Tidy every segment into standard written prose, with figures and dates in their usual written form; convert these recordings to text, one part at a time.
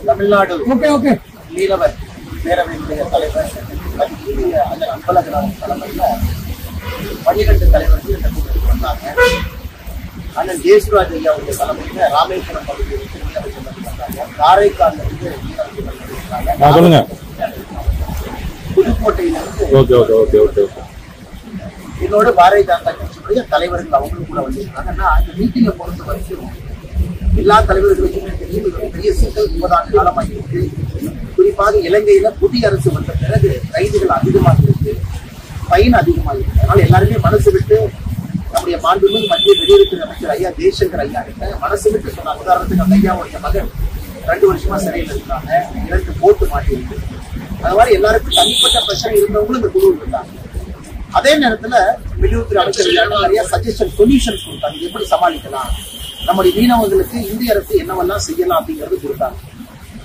தமிழ்நாடு மீனவர் பேரவையினுடைய தலைவர் அதன் அன்பழகன் தலைமையில 12 தலைவர்கள் இந்த கூட்டத்துக்கு வந்தாங்க. அண்ணன் ஜெயசுராஜ் ஐயா அவருடைய தலைமையில ராமேஸ்வரம் பகுதியில் மீனவர் சங்கத்துக்கு வந்தாங்க. காரைக்காலில் இருந்து மீனவர் சங்கத்துக்கு வந்தாங்க. புதுக்கோட்டையிலிருந்து என்னோட பாரதிய ஜனதா கட்சியுடைய தலைவர்கள் அவங்களும் கூட வந்திருக்காங்க. அந்த மீட்டிங்கை பொறுத்த வரைக்கும் எல்லா தலைவர்களுக்குமே தெரியும், இது பெரிய சிக்கல் 30 ஆண்டு காலமாக இருக்கு. குறிப்பாக இலங்கையில புதிய அரசு வந்த பிறகு கைதுகள் அதிகமாக இருக்கு, பயன் அதிகமாக இருக்கு. அதனால எல்லாருமே மனசு விட்டு நம்முடைய மாண்புமிகு மத்திய வெளியுறவுத்துறை அமைச்சர் ஐயா ஜெய்சங்கர் ஐயா கிட்ட மனசு விட்டு சொன்னாங்க. உதாரணத்துக்கு அந்த ஐயாவுடைய மகன் 2 வருஷமா சிறையில் இருக்காங்க, 2 போட்டு மாட்டிருக்கு. அது மாதிரி எல்லாருக்கும் தனிப்பட்ட பிரச்சனை இருந்தவங்களும் இந்த குழு இருந்தாங்க. அதே நேரத்துல வெளியுறவுத்துறை அமைச்சர் நிறைய சஜஷன் சொல்யூஷன்ஸ் கொடுத்தாங்க, எப்படி சமாளிக்கலாம், நம்முடைய மீனவர்களுக்கு இந்திய அரசு என்னவெல்லாம் செய்யலாம் அப்படிங்கிறது கொடுத்தாங்க.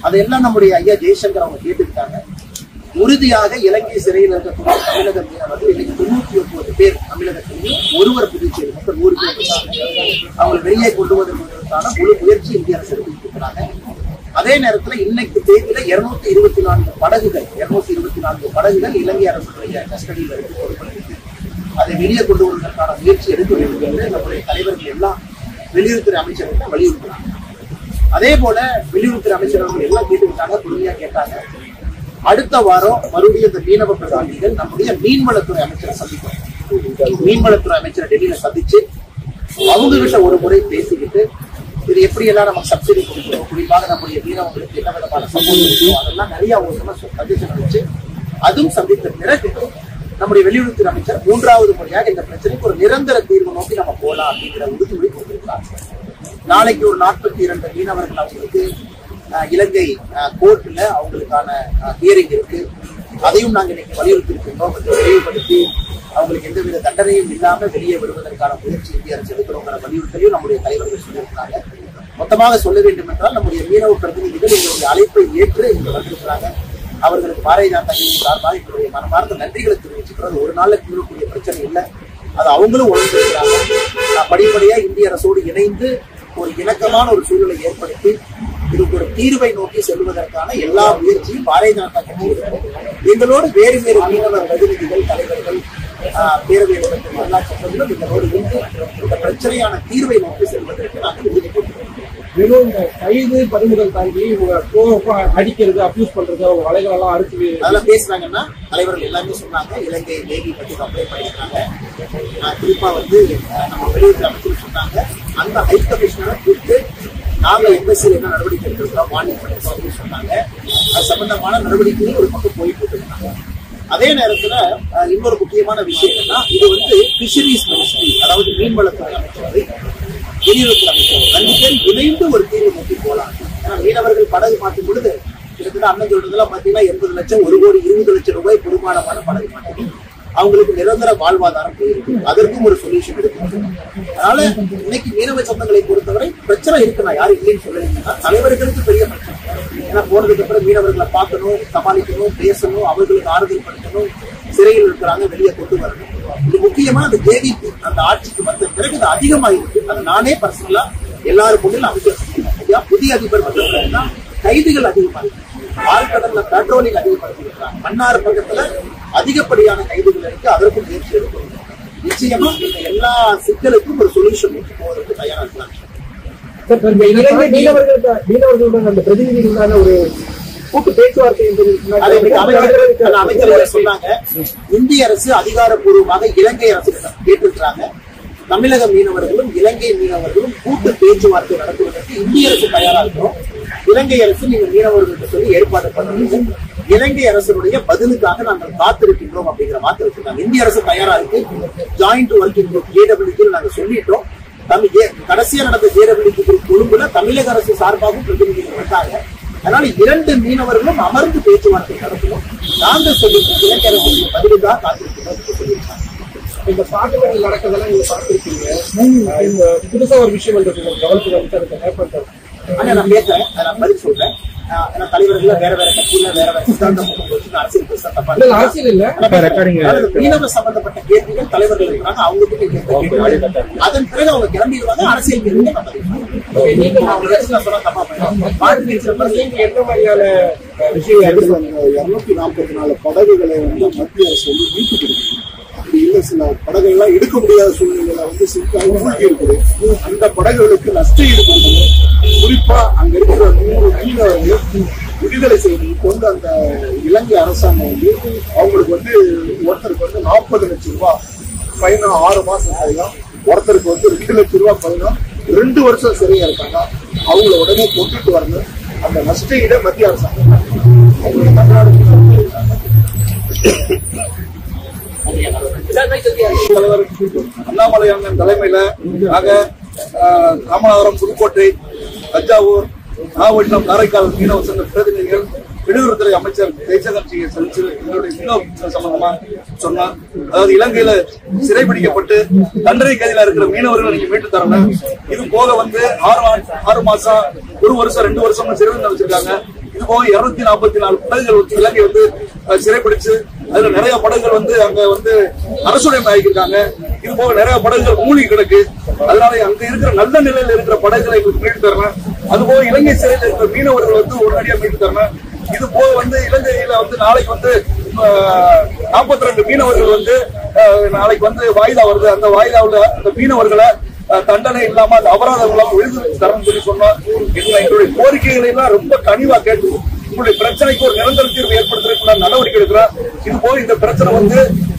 அதையெல்லாம் நம்முடைய ஐயா ஜெய்சங்கர் அவங்க கேட்டுக்கிட்டாங்க. உறுதியாக இலங்கை சிறையில் இருக்கக்கூடிய தமிழக மீனவர்கள் இன்னைக்கு 99 பேர் தமிழகத்திலேயே, ஒருவர் புதுச்சேரி, மொத்தம் 100 பேர் இருக்காங்க. அவங்களை வெளியே கொண்டு வருவதற்கான முழு முயற்சி இந்திய அரசு எடுத்துக்கிறாங்க. அதே நேரத்தில் இன்னைக்கு தேதியில 224 படகுகள் இலங்கை அரசுடைய கஸ்டடியில் இருக்கு. அதை வெளியே கொண்டு வருவதற்கான முயற்சி எடுக்க வேண்டும் என்று நம்முடைய தலைவர்கள் எல்லாம் வெளியுறவுத்துறை அமைச்சர்கிட்ட வலியுறுத்தினாங்க. அதே போல வெளியுறவுத்துறை அமைச்சர்கள் எல்லாம் கேட்டுக்கிட்டாங்க, பொறுமையா கேட்டாங்க. அடுத்த வாரம் மறுபடியும் இந்த மீனவ பிரதிநிதிகள் நம்முடைய மீன்வளத்துறை அமைச்சரை சந்திக்கிறோம். மீன்வளத்துறை அமைச்சரை டெல்லியில சந்திச்சு அவங்க கிட்ட ஒரு முறை பேசிக்கிட்டு இது எப்படி எல்லாம் நமக்கு சப்சிடி கொடுக்கணும், குறிப்பாக நம்முடைய மீனவங்களுக்கு என்ன விதமான சப்போர்ட் இருக்கும், அதெல்லாம் நிறைய சஜஷன் வச்சு அதுவும் சந்தித்த பிறகு நம்முடைய வெளியுறவுத்துறை அமைச்சர் 3வது முறையாக இந்த பிரச்சனைக்கு ஒரு நிரந்தர தீர்வு நோக்கி நம்ம போலாம் அப்படிங்கிற உறுதிமொழி கொடுத்திருக்கிறாங்க. நாளைக்கு ஒரு 42 மீனவர்கள் அவங்களுக்கு இலங்கை கோர்ட்ல அவங்களுக்கான ஹியரிங் இருக்கு. அதையும் நாங்க இன்னைக்கு வலியுறுத்தி இருக்கின்றோம். தெளிவுபடுத்தி அவங்களுக்கு எந்தவித தண்டனையும் இல்லாம வெளியே விடுவதற்கான முயற்சி இந்திய அரசு எடுக்கிறோங்கிற வலியுறுத்தலையும் நம்முடைய தலைவர்கள் சொல்லியிருக்கிறாங்க. மொத்தமாக சொல்ல வேண்டும் என்றால் நம்முடைய மீனவ பிரதிநிதிகள் எங்களுடைய அழைப்பை ஏற்று இங்கு வந்திருக்கிறாங்க. அவர்களுக்கு பாரதிய ஜனதா கட்சி சார்பாக எங்களுடைய மனமார்ந்த நன்றிகளை தெரிவிச்சுக்கிறது. ஒரு நாள்ல தீர்க்கக்கூடிய பிரச்சனை இல்லை, அது அவங்களும் உழைத்திருக்கிறாங்க. படிப்படியா இந்திய அரசோடு இணைந்து ஒரு இணக்கமான ஒரு சூழலை ஏற்படுத்தி இதுக்கு ஒரு தீர்வை நோக்கி செல்வதற்கான எல்லா முயற்சியும் பாரதிய ஜனதா கட்சி எங்களோடு வேறு வேறு மீனவ பிரதிநிதிகள், தலைவர்கள், பேரவையில் எல்லா சட்டங்களும் எங்களோடு இருந்து இந்த பிரச்சனையான தீர்வை நோக்கி செல்வதற்கு நாங்கள் உறுதி கொண்டிருக்கிறோம். வெறும் இந்த கைது பறிமுதல் தாண்டி அடிக்கிறது, அப்யூஸ் பண்றது, அவங்க வலைகள் எல்லாம் அறுத்து அதெல்லாம் பேசுறாங்கன்னா தலைவர்கள் எல்லாமே சொன்னாங்க. இலங்கை நேவி பற்றி கம்ப்ளைண்ட் பண்ணியிருக்காங்க. குறிப்பா நம்ம வெளியுறவு அமைச்சர் சொன்னாங்க, அந்த ஹை கமிஷனரை கூப்பிட்டு நாங்க எம்பசியில் என்ன நடவடிக்கை எடுக்கிறோம் வார்னிங் பண்ணிருக்கோம் அப்படின்னு சொன்னாங்க. அது சம்பந்தமான நடவடிக்கையும் ஒரு பக்கம் போயிட்டு இருக்காங்க. அதே நேரத்துல இன்னொரு முக்கியமான விஷயம் என்னன்னா, இது பிஷரிஸ் மினிஸ்ட்ரி, அதாவது மீன்வளத்துறை அமைச்சரவை, வெளியுறவுத்துறை அமைச்சர் 2 பேர் இணைந்து ஒரு தீர்வு நோக்கி போலாம். ஏன்னா மீனவர்கள் படகு மாற்றும் பொழுது கிட்டத்தட்ட அண்ணன் சொல்றதுலாம் பாத்தீங்கன்னா 80 லட்சம், 1,20 லட்சம் ரூபாய் பெருமானமான படகு மாற்றி அவங்களுக்கு நிரந்தர வாழ்வாதாரம் போயிருக்கு. அதற்கும் ஒரு சொல்யூஷன் இருக்கு. அதனால இன்னைக்கு மீனவ சட்டங்களை பொறுத்தவரை பிரச்சனை இருக்கு. நான் யாரும் இல்லைன்னு சொல்லலைங்கன்னா தலைவர்களுக்கு பெரிய பிரச்சனை. ஏன்னா போனதுக்கு அப்புறம் மீனவர்களை பார்க்கணும், சமாளிக்கணும், பேசணும், அவர்களுக்கு ஆறுதல் படுத்தணும், சிறையில் இருக்கிறாங்க வெளியே கொண்டு வரணும். இது முக்கியமா அந்த ஜேவிபி அந்த ஆட்சிக்கு வந்த பிறகு இது அதிகமா இருக்கு. அது நானே பர்சனலா எல்லாரும் முன்னில் அமைச்சர் புதிய அதிபர் வந்தவங்கன்னா கைதுகள் அதிகமா இருக்கு. ஆழ்கடல்ல பெட்ரோலிங் அதிகப்படுத்திருக்கிறாங்க. மன்னார் பக்கத்துல அதிகப்படியான கைதுகள் இருக்கு. அதற்கும் முயற்சி எடுக்கணும். நிச்சயமா இந்த எல்லா சிக்கலுக்கும் ஒரு சொல்யூஷன் போவதற்கு தயாரா இருக்கலாம். மீனவர்களுடன் அந்த பிரதிநிதிகளான ஒரு கூட்டு பேச்சுவார்த்தை அமைச்சர்கள் சொன்னாங்க. இந்திய அரசு அதிகாரப்பூர்வமாக இலங்கை அரசு கேட்டிருக்கிறாங்க. தமிழக மீனவர்களும் இலங்கை மீனவர்களும் கூட்டு பேச்சுவார்த்தை நடத்துவதற்கு இந்திய அரசு தயாரா இருக்கிறோம். இலங்கை அரசு நீங்க மீனவர்களுக்கு சொல்லி ஏற்பாடு பண்ணுங்க. இலங்கை அரசுடைய பதிலுக்காக நாங்கள் காத்திருக்கின்றோம் அப்படிங்கிற வார்த்தை வச்சிருக்காங்க. இந்திய அரசு தயாரா இருக்கு. ஜாயிண்ட் ஒர்க்கிங் குரூப் JWG நாங்க சொல்லிட்டோம். கடைசியா நடந்த JWG குரூப் கொழும்புல தமிழக அரசு சார்பாகவும் பிரதிநிதிகள் வந்தாங்க. அதனால 2 மீனவர்களும் அமர்ந்து பேச்சுவார்த்தை நடத்தணும். நாங்கள் சொல்லிட்டு இலங்கை அரசு பதிலுக்காக காத்திருக்கிறோம் சொல்லியிருக்காங்க. இந்த பாட்டுகள் நடக்கிறதெல்லாம் நீங்க பார்த்திருக்கீங்க. புதுசா ஒரு விஷயம் கவனத்துக்கு நான் பேசுறேன், நான் பதில் சொல்றேன். தலைவர்கள் வேற வேற கட்சியில வேற வேற சித்தாந்தம் அரசியல் இல்ல, மீனவ சம்பந்தப்பட்ட கேள்விகள் தலைவர்கள் இருக்கிறாங்க, அவங்க கிட்ட அதன் பிறகு அவங்க கிளம்பிடுவாங்க. அரசியல் கேள்விகள் என்ன மாதிரியான விஷயம் 244 படகுகளை மத்திய அரசு மீட்டு கொடுக்குது. அப்படி இல்லை, சில படகுகள்லாம் எடுக்க முடியாத சூழ்நிலையில சிக்காக மூழ்கி இருக்குது. அந்த படகுகளுக்கு நஷ்ட ஈடு கொடுக்கணும். குறிப்பா அங்க இருக்கிற 100 மீனவர்கள் விடுதலை செய்வதற்கு அந்த இலங்கை அரசாங்கம் அவங்களுக்கு ஒருத்தருக்கு 40 லட்சம் ரூபாய் ஃபைனா, 6 மாசம் கைதான், ஒருத்தருக்கு 2 லட்சம் ரூபாய் ஃபைனா, 2 வருஷம் சரியா இருக்காங்க. அவங்கள உடனே கொண்டுட்டு வரணும். அந்த நஷ்ட ஈட மத்திய அரசாங்கம் அண்ணாமலை அண்ணன் தலைமையில ராமநாதபுரம், புதுக்கோட்டை, தஞ்சாவூர், நாகப்பட்டினம், காரைக்கால் மீனவ சங்க பிரதிநிதிகள், வெளியுறவுத்துறை அமைச்சர் ஜெய்சங்கர் சந்திச்சு எங்களுடைய மீனவ சம்பந்தமா சொன்னார். அதாவது இலங்கையில சிறைபிடிக்கப்பட்டு தண்டனை கைதில இருக்கிற மீனவர்கள் நீங்க மீட்டு தரணும். இது போக 6 மாசம், 1 வருஷம், 2 வருஷம் சிறை வச்சிருக்காங்க. இது போக 244 படகுகள் இலங்கை சிறைப்பிடிச்சு அதுல நிறைய படகுகள் அங்க அரசுடைமை ஆகியிருக்காங்க. இது போக நிறைய படகுகள் மூழ்கி கிடக்கு. அதனால அங்க இருக்கிற நல்ல நிலையில இருக்கிற படகுகளை மீட்டு தரணும். அது போக இலங்கை சிறையில் இருக்கிற மீனவர்கள் உடனடியாக மீட்டு தரணும். இது போக இலங்கையில நாளைக்கு 42 மீனவர்கள் நாளைக்கு வாய்தா வருது. அந்த வாய்தாவில் அந்த மீனவர்களை தண்டனை இல்லாம அந்த அபராதம் இல்லாம விடுதலை தரணும்னு சொல்லி சொன்னோம். எங்களுடைய கோரிக்கைகளை எல்லாம் ரொம்ப கனிவா கேட்டு உங்களுடைய பிரச்சனைக்கு ஒரு நிரந்தர தீர்வு ஏற்படுத்துறதுக்கு நடவடிக்கை எடுக்கிறோம். இது போல இந்த பிரச்சனை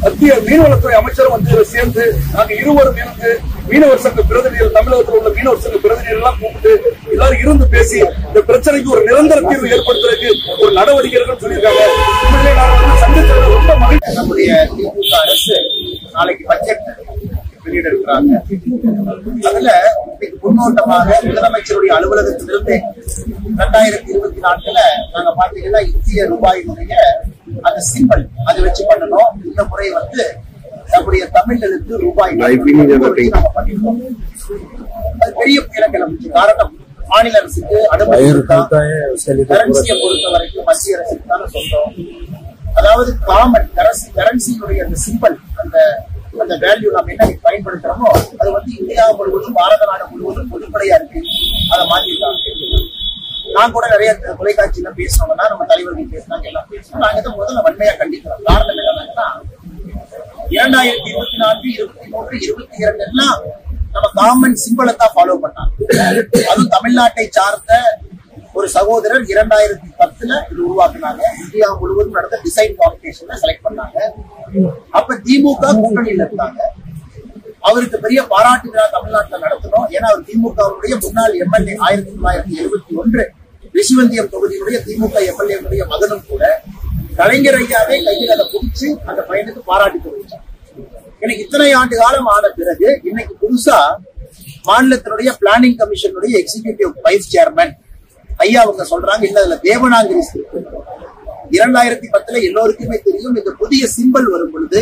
மத்திய மீன்வளத்துறை அமைச்சரும் சேர்ந்து நாங்க இருவரும் இருந்து மீனவர் சங்க பிரதிநிதிகள், தமிழகத்தில் உள்ள மீனவர் சங்க பிரதிநிதிகள் எல்லாம் கூப்பிட்டு எல்லாரும் இருந்து பேசி இந்த பிரச்சனைக்கு ஒரு நிரந்தர தீர்வு ஏற்படுத்துறதுக்கு ஒரு நடவடிக்கை எடுக்கணும்னு சொல்லியிருக்காங்க. சந்திச்சது ரொம்ப மகிழ்ச்சி. நம்முடைய திமுக அரசு நாளைக்கு பட்ஜெட் வெளியிட இருக்கிறாங்க. அதுல இன்னைக்கு முன்னோட்டமாக முதலமைச்சருடைய அலுவலகத்திலிருந்து 2024 நாங்க பாத்தீங்கன்னா இந்திய ரூபாயினுடைய அந்த சிம்பல் அது வச்சு பண்ணணும். இந்த முறை நம்முடைய தமிழர்களுக்கு ரூபாய் நாங்க பண்ணிருக்கோம். அது பெரிய புயல கிளம்பிச்சு. காரணம் மாநில அரசுக்கு கரன்சியை பொறுத்த வரைக்கும் மத்திய அரசுக்கு தானே சொந்தம். அதாவது காமன் கரன்சியினுடைய அந்த சிம்பல் அந்த வேல்யூ நம்ம என்ன பயன்படுத்துறோமோ அது இந்தியா முழுவதும், பாரத நாடு முழுவதும் பொதுப்படையா இருக்கு. அதை மாத்திருக்காங்க. நான் கூட நிறைய தொலைக்காட்சியில பேசினோம்னா நம்ம தலைவர்கள் பேசினாங்க, எல்லாம் பேசணும். நாங்க முதல்ல வன்மையா கண்டிக்கிறோம். காரணம் என்னன்னா 2024, 23, 22 எல்லாம் நம்ம காமன் சிம்பலை தான் ஃபாலோ பண்ணாங்க. அதுவும் தமிழ்நாட்டை சார்ந்த ஒரு சகோதரர் 2010 இது உருவாக்குனாங்க. இந்தியா முழுவதும் நடந்த டிசைன் காம்படிஷன்ல செலக்ட் பண்ணாங்க. அப்ப திமுக கூட்டணியில இருந்தாங்க. அவருக்கு பெரிய பாராட்டு விழா தமிழ்நாட்டில் நடத்தணும். ஏன்னா அவர் திமுகவுடைய முன்னாள் எம்எல்ஏ, 1971 ரிஷிவந்தியம் தொகுதியுடைய திமுக எம்எல்ஏ மகனும் கூட. கலைஞர் ஐயாவே கையில் அதை குடிச்சு அந்த பையனுக்கு பாராட்டி தெரிவிச்சார். எனக்கு இத்தனை ஆண்டு காலம் ஆன பிறகு இன்னைக்கு புதுசா மாநிலத்தினுடைய பிளானிங் கமிஷனுடைய எக்ஸிகியூட்டிவ் வைஸ் சேர்மன் ஐயா அவங்க சொல்றாங்க, இல்ல அதுல தேவனாங்கிரி 2010 எல்லோருக்குமே தெரியும். இந்த புதிய சிம்பல் வரும் பொழுது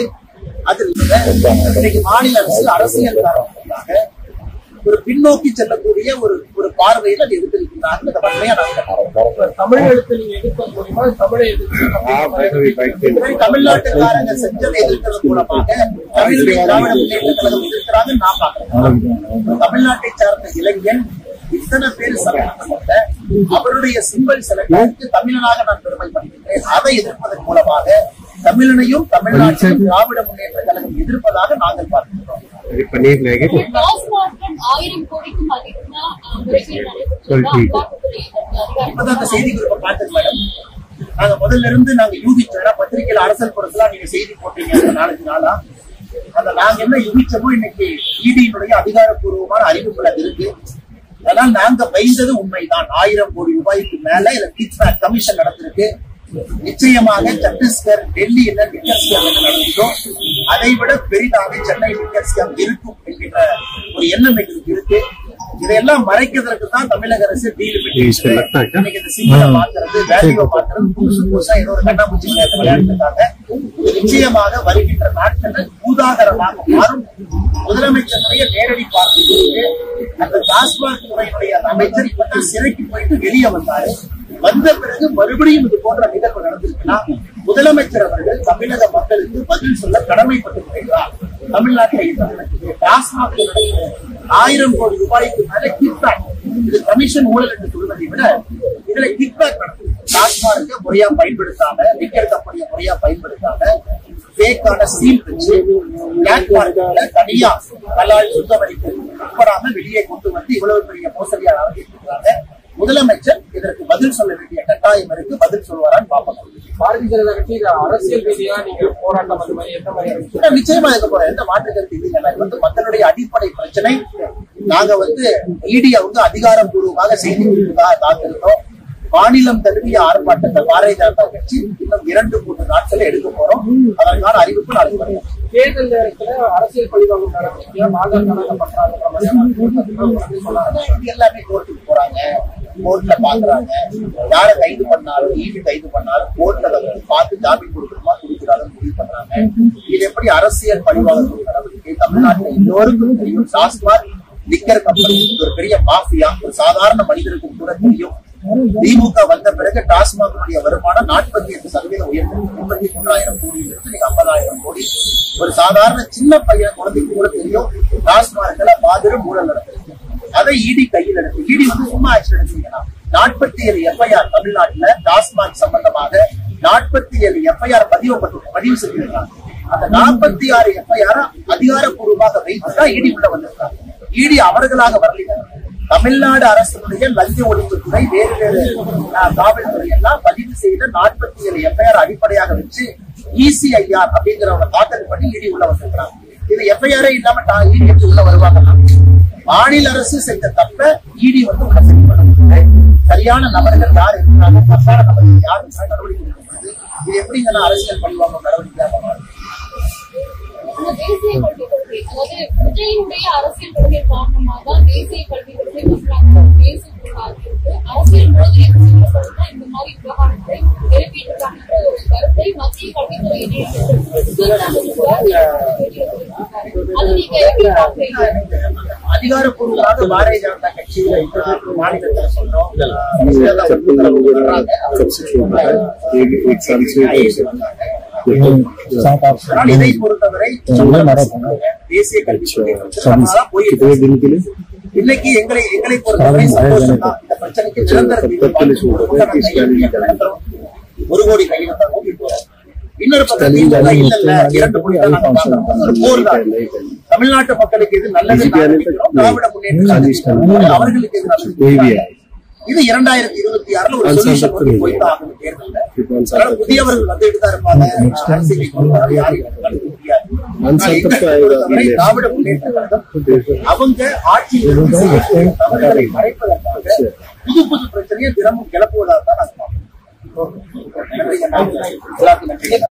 அதில் இன்னைக்கு மாநில அரசு அரசியல் காரணமாக ஒரு பின்னோக்கி செல்லக்கூடிய ஒரு பார்வையில் அது எடுத்திருக்கிறாங்க. இந்த வன்மையா தமிழ் எழுத்து நீங்க எதிர்க்க மூலமா தமிழை தமிழ்நாட்டுக்காரங்க செஞ்சதை எதிர்க்கிறது மூலமாக தமிழுடைய திராவிட முன்னேற்ற கழகம் எதிர்க்கிறாங்க. நான் பாக்குறேன் தமிழ்நாட்டை சார்ந்த இளைஞன் இத்தனை பேர் சம்பந்தப்பட்ட அவருடைய சிம்பல் செலக்டுக்கு தமிழனாக நான் பெருமைப்படுகின்றேன். அதை எதிர்ப்பதன் மூலமாக தமிழனையும் தமிழ்நாட்டையும் திராவிட முன்னேற்ற கழகம் எதிர்ப்பதாக நாங்கள் பார்க்கிறோம். அந்த செய்தி குறிப்பை பார்த்தது மேடம், நாங்க முதல்ல இருந்து நாங்க யூகிச்சோம். பத்திரிகையில அரசல் புறத்துல நீங்க செய்தி போட்டீங்க 4 நாளா. அந்த நாங்க என்ன யூகிச்சோமோ இன்னைக்கு இடியினுடைய அதிகாரப்பூர்வமான அறிவிப்புல இருக்கு. அதனால நாங்க பயந்தது உண்மைதான். 1000 கோடி ரூபாய்க்கு மேல இதுல கிட்பேக் கமிஷன் நடந்திருக்கு. நிச்சயமாக சத்தீஸ்கர், டெல்லியில லிக்கர் ஸ்கேம் நடந்துச்சோ அதை விட பெரிதாக சென்னை லிக்கர் ஸ்கேம் இருக்கும் என்கின்ற ஒரு எண்ணம் எங்களுக்கு இருக்கு. இதையெல்லாம் மறைக்கிறதுக்கு தான் தமிழக அரசு மாத்துறது, வேல்யூவை மாத்துறது, புதுசா ஏதோ ஒரு கண்ணாமூச்சி விளையாட்டுக்காக நிச்சயமாக வருகின்ற நாட்கள் பூதாகரமாக மாறும். முதலமைச்சருடைய நேரடி பார்வைக்கு அந்த டாஸ்மாக் துறையினுடைய அமைச்சர் இப்பதான் சிறைக்கு போயிட்டு வெளியே வந்தாரு. வந்த பிறகு மறுபடியும் இது போன்ற நிகழ்வு நடந்திருக்குன்னா முதலமைச்சர் அவர்கள் தமிழக மக்களுக்கு பதில் சொல்ல கடமைப்பட்டிருக்கிறார். தமிழ்நாட்டில் டாஸ்மாக் 1000 கோடி ரூபாய்க்கு மேல கிக்பேக், இது கமிஷன் ஊழல் என்று சொல்வதை விட இதுல கிக்பேக் நடக்குது. டாஸ்மார்க்க முறையா பயன்படுத்தாம, லிக்கர் கம்பெனியை முறையா பயன்படுத்தாம, பேக்கான சீல் வச்சு பிளாக் மார்க்கெட்ல தனியா கலால் சுத்தமளிப்பு உட்படாம வெளியே கொண்டு வந்து இவ்வளவு பெரிய மோசடியா நடத்திருக்கிறாங்க. முதலமைச்சர் இதற்கு பதில் சொல்ல வேண்டிய கட்டாயம் இருக்கு. பதில் சொல்வாரான்னு பாப்போம். பாரதிய ஜனதா கட்சி அரசியல் ரீதியா நீங்க போராட்டம் அந்த மாதிரி எந்த மாதிரி நிச்சயமா இருக்க போறோம். எந்த மாற்று கருத்து இல்லைங்க. இது மக்களுடைய அடிப்படை பிரச்சனை. நாங்க இடியை அதிகாரப்பூர்வமாக செய்தி தாக்கிருக்கோம். மாநிலம் தழுவிய ஆர்ப்பாட்டத்தை பாரதிய ஜனதா கட்சி இன்னும் 2-3 நாட்கள் எடுக்க போறோம். அதற்கான அறிவிப்பு நாளைக்கு வரும். தேர்தல் நேரத்துல அரசியல் பழிவாங்கும் நடவடிக்கையா பாஜக பண்றாங்க. எல்லாமே கோர்ட்டுக்கு போறாங்க, கோர்ட்ல பாக்குறாங்க. யார கைது பண்ணாலும், ஈடு கைது பண்ணாலும் கோர்ட்ல பார்த்து ஜாமீன் கொடுக்கணுமா கொடுக்கிறாலும் முடிவு பண்றாங்க. இது எப்படி அரசியல் பழிவாங்கும் நடவடிக்கை? தமிழ்நாட்டில் எல்லோருக்கும் தெரியும். டாஸ்மாக் லிக்கர் கம்பெனி ஒரு பெரிய மாஃபியா, ஒரு சாதாரண மனிதருக்கு கூட தெரியும். திமுக வந்த பிறகு டாஸ்மாக் வருமானம் 48% உயர்ந்தது. 33,000 கோடியிலிருந்து 50,000 கோடி. ஒரு சாதாரண சின்ன பையன் குழந்தைக்கு கூட தெரியும் டாஸ்மாக்ல மாபெரும் ஊழல் நடக்குது. அதை இடி கையில் எடுத்து, இடி சும்மா ஆக்ஷன் எடுத்தீங்கன்னா 47 எஃப்ஐஆர் தமிழ்நாட்டுல டாஸ்மாக் சம்பந்தமாக 47 எஃப்ஐஆர் பதிவு செய்திருக்காங்க. அந்த 46 எஃப்ஐஆர் அதிகாரப்பூர்வமாக வைத்துதான் இடி உள்ள வந்திருக்காங்க. இடி அவர்களாக வரல. தமிழ்நாடு அரசுடைய லஞ்ச ஒழிப்புத்துறை, வேறு வேறு காவல்துறை எல்லாம் பதிவு செய்த 47 எஃப்ஐஆர் அடிப்படையாக வச்சு ECIR அப்படிங்கிறவங்க தாக்கல் பண்ணி இடி உள்ள வந்திருக்கிறாங்க. இது எஃப்ஐஆரே இல்லாம இடி எப்படி உள்ள வருவாங்க? மாநில அரசு செஞ்ச தப்ப இடி உள்ள செய்யப்படுறது. சரியான நபர்கள் யார் இருக்கிறாங்க, தப்பான நபர்கள் யார் நடவடிக்கை எடுக்கிறது? இது எப்படிங்க அரசியல் பழிவாங்கும் நடவடிக்கையாக மாறும்? தேசிய கல்விக் கொள்கை, அதாவது விஜயனுடைய அரசியல் கொள்கை காரணமாக தேசிய கல்விக் கொள்கை பேசக்கூடாது. அரசியல் மோதலை இந்த மாதிரி விவகாரத்தை எழுப்பியிருக்காங்க ஒரு கருத்தை மத்திய கல்வித்துறை அதிகாரப்பூர்வமாக பாரதிய ஜனதா கட்சியில மாநிலத்தில் சொல்றோம். இதை பொறுத்தவரை தேசிய கல்வி இன்னைக்கு எங்களை பொறுத்தவரை சந்தோஷம் தான். இந்த பிரச்சனைக்கு நிரந்தர 1 கோடி கையில் இன்னொரு பக்கம் இல்ல 2 கோடி ஒரு போர் தான். தமிழ்நாட்டு மக்களுக்கு இது நல்லது, திராவிட முன்னேற்ற அவர்களுக்கு இது நல்லது. இது 2026 ஒரு சொல்யூஷன் போயிட்டு ஆகும். தேர்தல் புதியவர்கள் வந்துட்டு தான் இருப்பாங்க. திராவிட முன்னேற்ற கழகம் அவங்க ஆட்சியில் தவறுகளை மறைப்பதற்காக புது பிரச்சனையை தினமும் கிளப்புவதாக தான் நான்